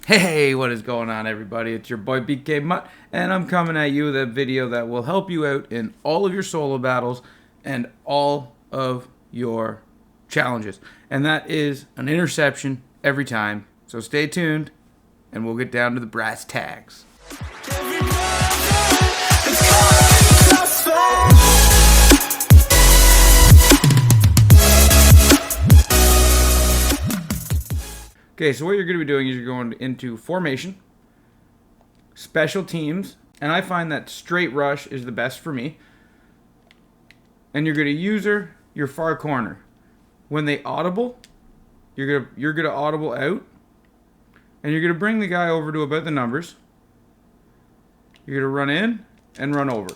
Hey, what is going on, everybody? It's your boy BK Mutt, and I'm coming at you with a video that will help you out in all of your solo battles and all of your challenges. And that is an interception every time. So stay tuned, and we'll get down to the brass tacks. Okay, so what you're going to be doing is you're going into formation, special teams, and I find that straight rush is the best for me. And you're going to user your far corner. When they audible, you're going to audible out, and you're going to bring the guy over to about the numbers. You're going to run in and run over.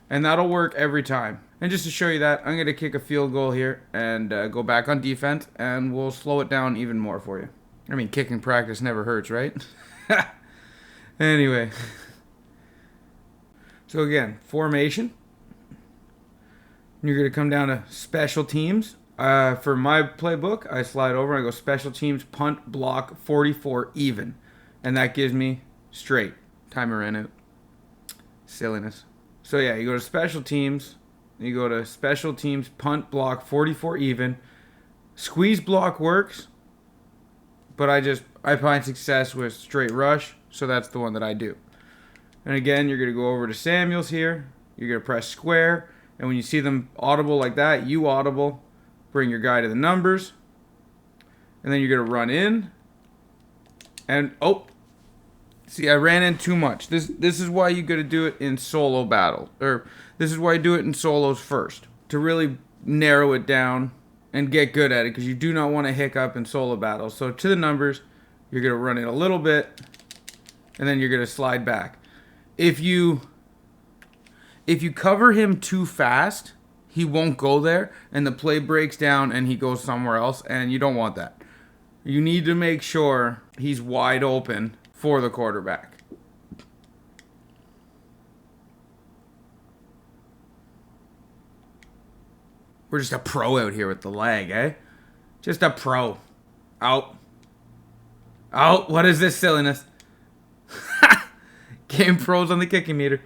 And that'll work every time. And just to show you that, I'm going to kick a field goal here and go back on defense, and we'll slow it down even more for you. I mean, kicking practice never hurts, right? Anyway. So again, formation. You're going to come down to special teams. For my playbook, I slide over and I go special teams, punt, block, 44, even. And that gives me straight. Timer ran out. Silliness. So yeah, you go to special teams. You go to special teams, punt, block, 44, even. Squeeze block works. But I find success with straight rush. So that's the one that I do. And again, you're going to go over to Samuels here. You're going to press square. And when you see them audible like that, you audible. Bring your guy to the numbers. And then you're going to run in. And, oh. See, I ran in too much. This is why you got to do it in solo battle. Or this is why I do it in solos first. To really narrow it down and get good at it. Because you do not want to hiccup in solo battles. So to the numbers, you're going to run in a little bit. And then you're going to slide back. If you cover him too fast, he won't go there. And the play breaks down and he goes somewhere else. And you don't want that. You need to make sure he's wide open for the quarterback. We're just a pro out here with the lag, eh? Just a pro. Out. Out. What is this silliness? Game pros on the kicking meter.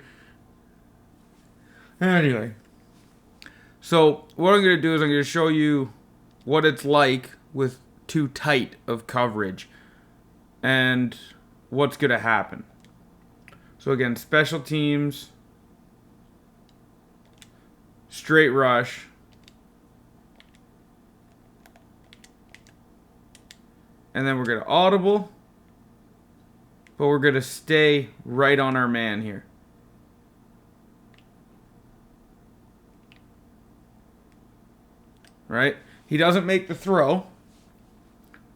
Anyway. So, what I'm going to do is I'm going to show you what it's like with too tight of coverage. And what's going to happen. So again, special teams, straight rush, and then we're going to audible, but we're going to stay right on our man here. Right? He doesn't make the throw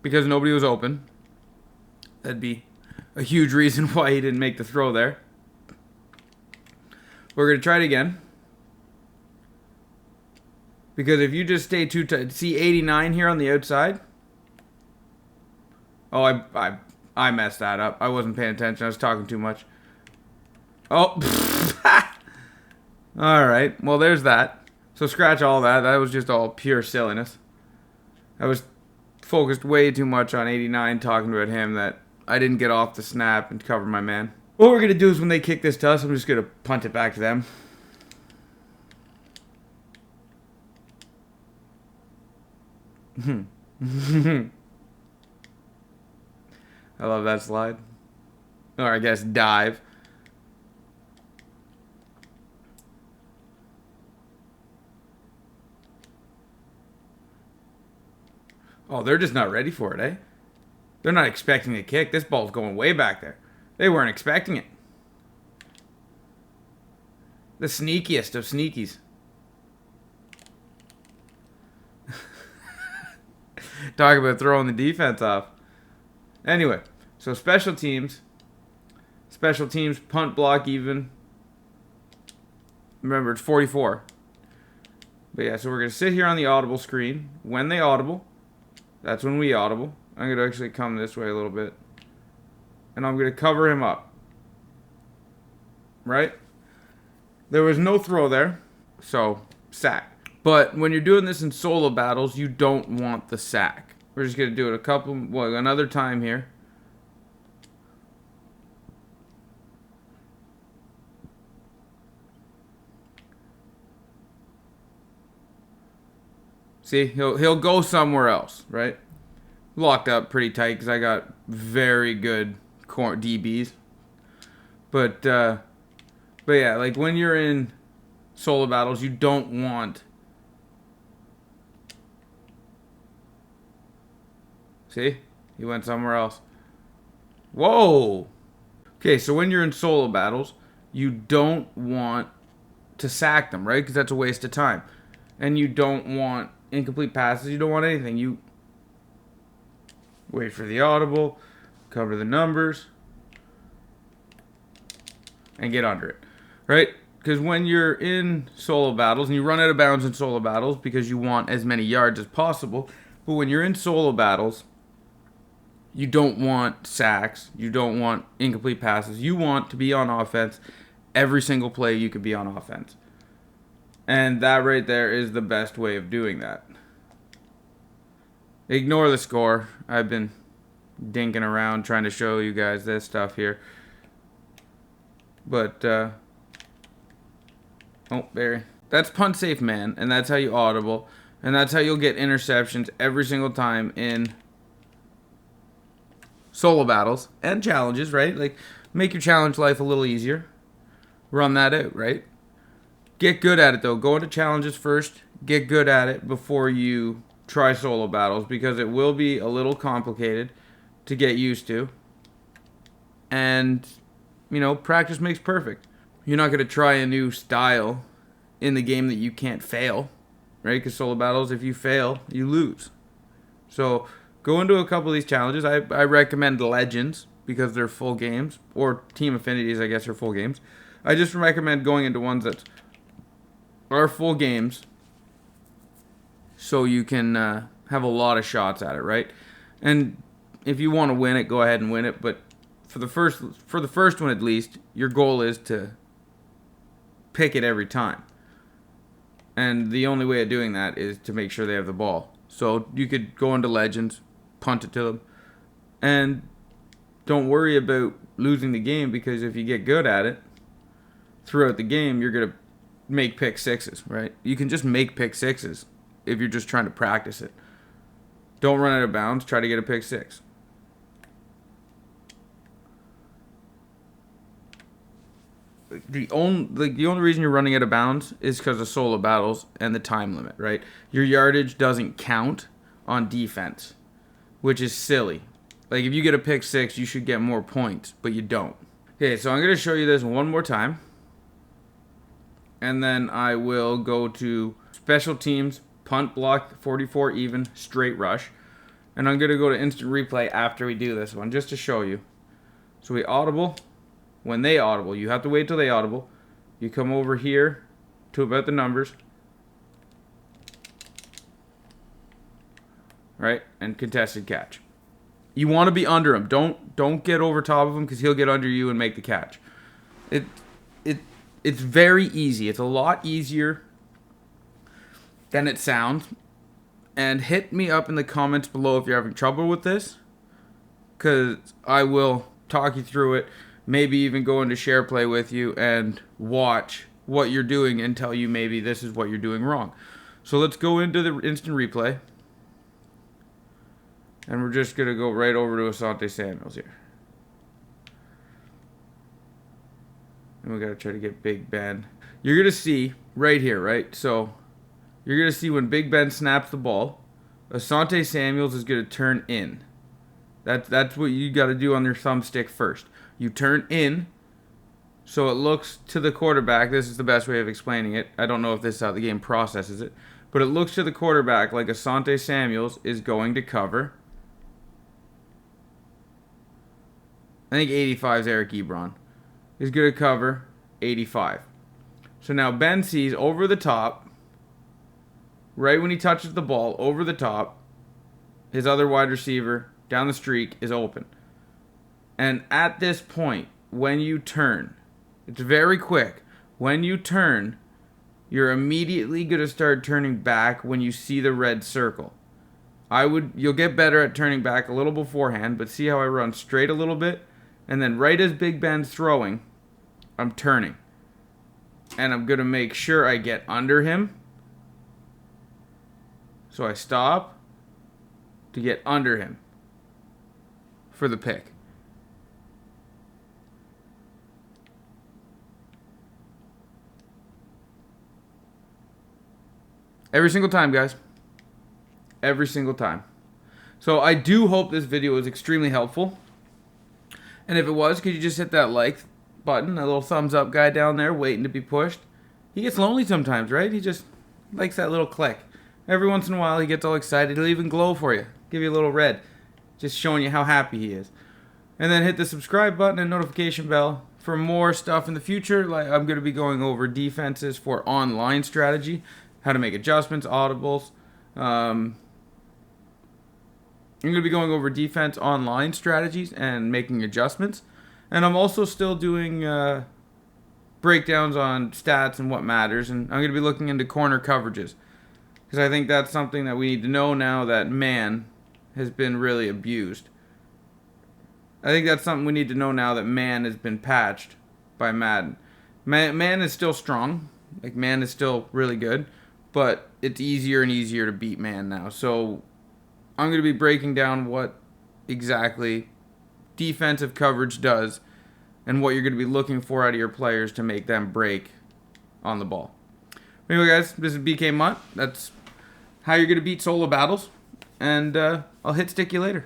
because nobody was open. That'd be a huge reason why he didn't make the throw there. We're going to try it again. Because if you just stay too tight... See 89 here on the outside? Oh, I messed that up. I wasn't paying attention. I was talking too much. Oh. Alright. Well, there's that. So scratch all that. That was just all pure silliness. I was focused way too much on 89 talking about him that I didn't get off the snap and cover my man. What we're going to do is when they kick this to us, I'm just going to punt it back to them. I love that slide. Or I guess dive. Oh, they're just not ready for it, eh? They're not expecting a kick. This ball's going way back there. They weren't expecting it. The sneakiest of sneakies. Talk about throwing the defense off. Anyway, so special teams, punt, block, even. Remember, it's 44. But yeah, so we're going to sit here on the audible screen. When they audible, that's when we audible. I'm going to actually come this way a little bit. And I'm going to cover him up. Right? There was no throw there. So, sack. But when you're doing this in solo battles, you don't want the sack. We're just going to do it another time here. See, he'll go somewhere else, right? Locked up pretty tight because I got very good DBs. But yeah, like when you're in solo battles, you don't want. See, he went somewhere else. Whoa. Okay, so when you're in solo battles, you don't want to sack them, right? Because that's a waste of time. And you don't want incomplete passes. You don't want anything. You wait for the audible, cover the numbers, and get under it, right? Because when you're in solo battles, and you run out of bounds in solo battles because you want as many yards as possible, but when you're in solo battles, you don't want sacks. You don't want incomplete passes. You want to be on offense every single play you could be on offense. And that right there is the best way of doing that. Ignore the score. I've been dinking around trying to show you guys this stuff here. But, oh, Barry. That's punt safe man, and that's how you audible. And that's how you'll get interceptions every single time in solo battles and challenges, right? Like, make your challenge life a little easier. Run that out, right? Get good at it, though. Go into challenges first. Get good at it before you try solo battles, because it will be a little complicated to get used to. And, you know, practice makes perfect. You're not going to try a new style in the game that you can't fail, right? Because solo battles, if you fail, you lose. So go into a couple of these challenges. I recommend Legends because they're full games, or Team Affinities, I guess, are full games. I just recommend going into ones that are full games so you can have a lot of shots at it, right? And if you want to win it, go ahead and win it. But for the first one at least, your goal is to pick it every time. And the only way of doing that is to make sure they have the ball. So you could go into Legends, punt it to them, and don't worry about losing the game, because if you get good at it throughout the game, you're going to make pick sixes, right? You can just make pick sixes if you're just trying to practice it. Don't run out of bounds. Try to get a pick six. The only reason you're running out of bounds is because of solo battles and the time limit, right? Your yardage doesn't count on defense, which is silly. Like, if you get a pick six, you should get more points, but you don't. Okay, so I'm going to show you this one more time. And then I will go to special teams, punt block, 44 even, straight rush. And I'm going to go to instant replay after we do this one, just to show you. So we audible. When they audible, you have to wait till they audible. You come over here to about the numbers. Right? And contested catch. You want to be under him. Don't get over top of him, because he'll get under you and make the catch. It's very easy. It's a lot easier than it sounds. And hit me up in the comments below if you're having trouble with this, because I will talk you through it. Maybe even go into share play with you and watch what you're doing and tell you maybe this is what you're doing wrong. So let's go into the instant replay. And we're just going to go right over to Asante Samuels here. And we got to try to get Big Ben. You're going to see right here, right? So you're going to see when Big Ben snaps the ball, Asante Samuels is going to turn in. That's what you got to do on your thumbstick first. You turn in so it looks to the quarterback. This is the best way of explaining it. I don't know if this is how the game processes it, but it looks to the quarterback like Asante Samuels is going to cover. I think 85 is Eric Ebron. He's going to cover 85. So now Ben sees over the top, right when he touches the ball, over the top, his other wide receiver down the streak is open. And at this point, when you turn, it's very quick. When you turn, you're immediately going to start turning back when you see the red circle. You'll get better at turning back a little beforehand, but see how I run straight a little bit? And then right as Big Ben's throwing, I'm turning. And I'm going to make sure I get under him So I stop to get under him for the pick. Every single time, guys. Every single time. So I do hope this video was extremely helpful. And if it was, could you just hit that like button, that little thumbs up guy down there waiting to be pushed? He gets lonely sometimes, right? He just likes that little click. Every once in a while he gets all excited. He'll even glow for you. Give you a little red. Just showing you how happy he is. And then hit the subscribe button and notification bell for more stuff in the future. Like I'm going to be going over defenses for online strategy, how to make adjustments, audibles. I'm going to be going over defense online strategies and making adjustments. And I'm also still doing breakdowns on stats and what matters. And I'm going to be looking into corner coverages. Because I think that's something that we need to know now that man has been really abused. I think that's something we need to know now that man has been patched by Madden. Man is still strong. Like, man is still really good. But it's easier and easier to beat man now. So I'm going to be breaking down what exactly defensive coverage does and what you're going to be looking for out of your players to make them break on the ball. Anyway, guys, this is BK Mutt. That's how you're going to beat solo battles. And I'll hit stick you later.